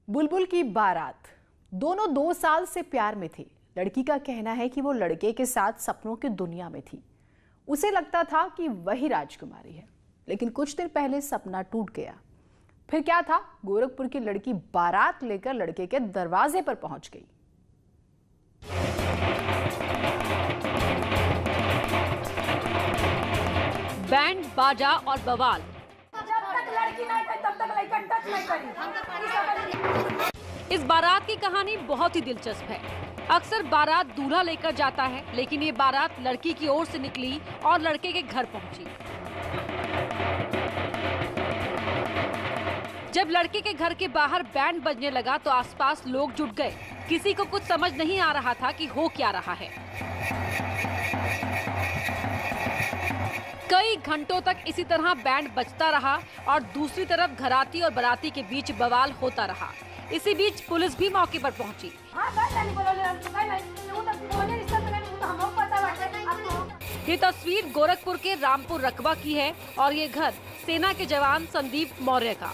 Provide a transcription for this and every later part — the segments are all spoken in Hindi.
बुलबुल की बारात। दोनों 2 साल से प्यार में थे। लड़की का कहना है कि वो लड़के के साथ सपनों की दुनिया में थी। उसे लगता था कि वही राजकुमारी है, लेकिन कुछ दिन पहले सपना टूट गया। फिर क्या था? गोरखपुर की लड़की बारात लेकर लड़के के दरवाजे पर पहुंच गई। बैंड बाजा और बवाल। जब तक लड़की नहीं करी तब तक लड़का टच नहीं करी। इस बारात की कहानी बहुत ही दिलचस्प है। अक्सर बारात दूल्हा लेकर जाता है, लेकिन ये बारात लड़की की ओर से निकली और लड़के के घर पहुंची। जब लड़के के घर के बाहर बैंड बजने लगा तो आसपास लोग जुट गए। किसी को कुछ समझ नहीं आ रहा था कि हो क्या रहा है। कई घंटों तक इसी तरह बैंड बजता रहा और दूसरी तरफ घराती और बाराती के बीच बवाल होता रहा। इसी बीच पुलिस भी मौके पर पहुंची। ये तस्वीर गोरखपुर के रामपुर रकबा की है और ये घर सेना के जवान संदीप मौर्य का।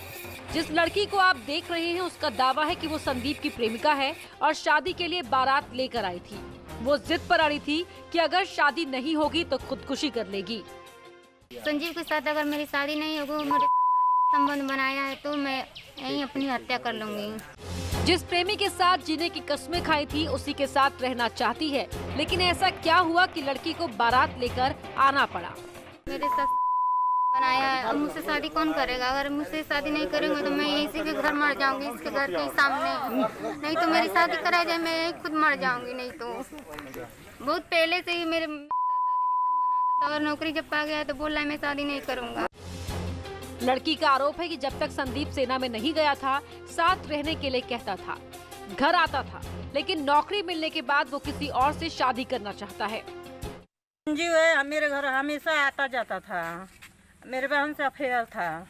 जिस लड़की को आप देख रहे हैं उसका दावा है कि वो संदीप की प्रेमिका है और शादी के लिए बारात लेकर आई थी। वो जिद पर अड़ी थी कि अगर शादी नहीं होगी तो खुदकुशी कर लेगी। संजीव के साथ अगर मेरी शादी नहीं होगी, मेरे संबंध बनाया है तो मैं यहीं अपनी हत्या कर लूंगी। जिस प्रेमी के साथ जीने की कस्में खाई थी उसी के साथ रहना चाहती है, लेकिन ऐसा क्या हुआ कि लड़की को बारात लेकर आना पड़ा? मेरे साथ बनाया है, अब मुझसे शादी कौन करेगा? अगर मुझसे शादी नहीं करेंगे तो मैं इसी के घर मर जाऊंगी, इसके घर के सामने। नहीं तो मेरी शादी करा जाए, मैं यही खुद मर जाऊंगी। नहीं तो बहुत पहले से ही मेरे और नौकरी जब पा गया तो बोला मैं शादी नहीं करूंगा। लड़की का आरोप है कि जब तक संदीप सेना में नहीं गया था, साथ रहने के लिए कहता था, घर आता था, लेकिन नौकरी मिलने के बाद वो किसी और से शादी करना चाहता है। संजीव है, मेरे घर हमेशा आता जाता था। मेरे बहन से अफेयर था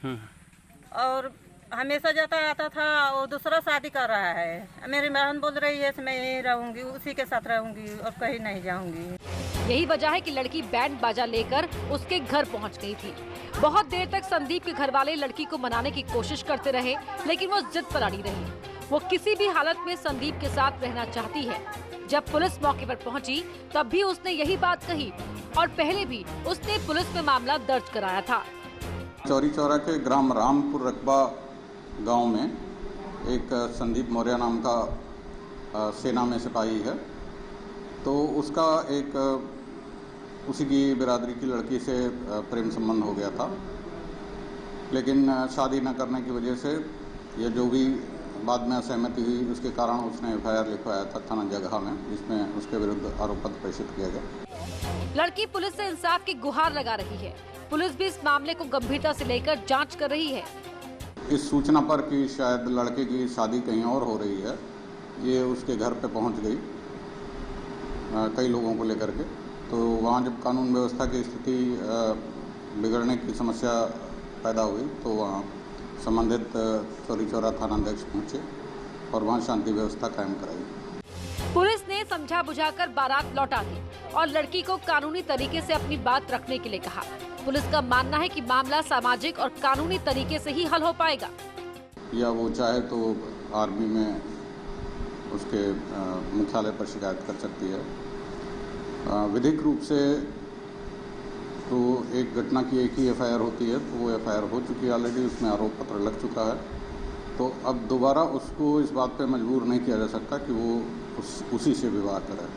और हमेशा जाता आता था। और दूसरा शादी कर रहा है। मेरी बहन बोल रही है मैं यहीं रहूंगी, उसी के साथ रहूंगी और कहीं नहीं जाऊंगी। यही वजह है कि लड़की बैंड बाजा लेकर उसके घर पहुंच गई थी। बहुत देर तक संदीप के घर वाले लड़की को मनाने की कोशिश करते रहे, लेकिन वो जिद पर अड़ी रही। वो किसी भी हालत में संदीप के साथ रहना चाहती है। जब पुलिस मौके पर पहुंची तब भी उसने यही बात कही और पहले भी उसने पुलिस में मामला दर्ज कराया था। चौरी चौरा के ग्राम रामपुर रकबा गांव में एक संदीप मौर्य नाम का सेना में सिपाही है। तो उसका एक उसी की बिरादरी की लड़की से प्रेम संबंध हो गया था, लेकिन शादी न करने की वजह से ये जो भी बाद में असहमति हुई उसके कारण उसने एफआईआर लिखवाया था थाना जगह में, जिसमें उसके विरुद्ध आरोप पत्र प्रेषित किया गया। लड़की पुलिस से इंसाफ की गुहार लगा रही है। पुलिस भी इस मामले को गंभीरता से लेकर जांच कर रही है। इस सूचना पर कि शायद लड़के की शादी कहीं और हो रही है, ये उसके घर पे पहुंच गई कई लोगों को लेकर के। तो वहाँ जब कानून व्यवस्था की स्थिति बिगड़ने की समस्या पैदा हुई तो वहाँ संबंधित चौरी चौरा थानाध्यक्ष पहुँचे और वहाँ शांति व्यवस्था कायम कराई। पुलिस ने समझा बुझाकर बारात लौटा दी और लड़की को कानूनी तरीके से अपनी बात रखने के लिए कहा। पुलिस का मानना है कि मामला सामाजिक और कानूनी तरीके से ही हल हो पाएगा। या वो चाहे तो आर्मी में उसके मुख्यालय पर शिकायत कर सकती है। विधिक रूप से तो एक घटना की एक ही एफआईआर होती है, तो वो एफआईआर हो चुकी है ऑलरेडी, उसमें आरोप पत्र लग चुका है। तो अब दोबारा उसको इस बात पे मजबूर नहीं किया जा सकता कि वो उसी से विवाह करे।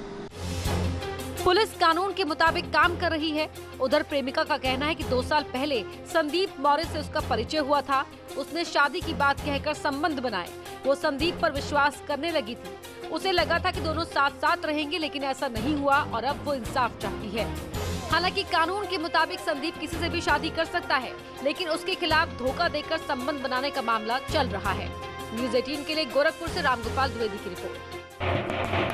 पुलिस कानून के मुताबिक काम कर रही है। उधर प्रेमिका का कहना है कि 2 साल पहले संदीप मौर्य से उसका परिचय हुआ था। उसने शादी की बात कहकर संबंध बनाए। वो संदीप पर विश्वास करने लगी थी। उसे लगा था कि दोनों साथ साथ रहेंगे, लेकिन ऐसा नहीं हुआ और अब वो इंसाफ चाहती है। हालांकि कानून के मुताबिक संदीप किसी से भी शादी कर सकता है, लेकिन उसके खिलाफ धोखा देकर संबंध बनाने का मामला चल रहा है। न्यूज़ 18 के लिए गोरखपुर से रामगोपाल द्विवेदी की रिपोर्ट।